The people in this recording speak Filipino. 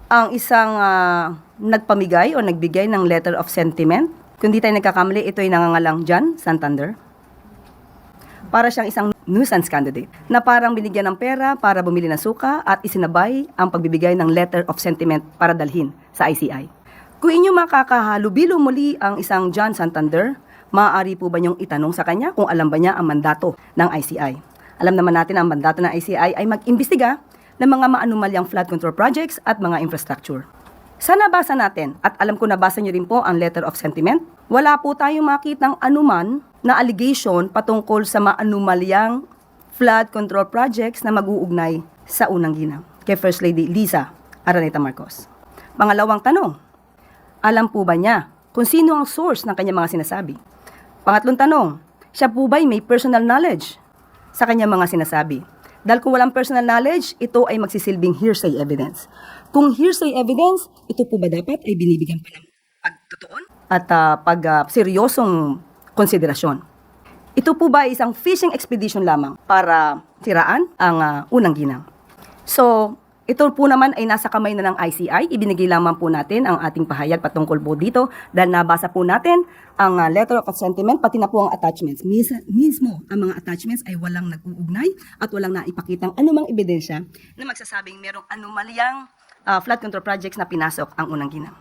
ang isang nagpamigay o nagbigay ng letter of sentiment. Kung di tayo nagkakamali, ito ay nangangalang John Santander. Para siyang isang nuisance candidate na parang binigyan ng pera para bumili ng suka at isinabay ang pagbibigay ng letter of sentiment para dalhin sa ICI. Kung inyo makakahalubilo muli ang isang John Santander, maaari po ba niyong itanong sa kanya kung alam ba niya ang mandato ng ICI? Alam naman natin ang mandato ng ICI ay mag-imbestiga ng mga maanumalyang flood control projects at mga infrastructure. Sa nabasa natin, at alam ko nabasa niyo rin po ang letter of sentiment, wala po tayong makitang anuman na allegation patungkol sa maanumalyang flood control projects na mag-uugnay sa unang ginang kay First Lady Liza Araneta Marcos. Pangalawang tanong, alam po ba niya kung sino ang source ng kanyang mga sinasabi? Pangatlong tanong, siya po ba'y may personal knowledge sa kanyang mga sinasabi? Dahil kung walang personal knowledge, ito ay magsisilbing hearsay evidence. Kung hearsay evidence, ito po ba dapat ay binibigyan pa ng pagtutuon at seryosong konsiderasyon? Ito po ba ay isang fishing expedition lamang para siraan ang unang ginang? So, ito po naman ay nasa kamay na ng ICI. Ibinigay lamang po natin ang ating pahayag patungkol po dito dahil nabasa po natin ang letter of sentiment, pati na po ang attachments. Mismo, ang mga attachments ay walang nag-uugnay at walang naipakitang anumang ebidensya na magsasabing merong anomalyang flood control projects na pinasok ang unang ginang.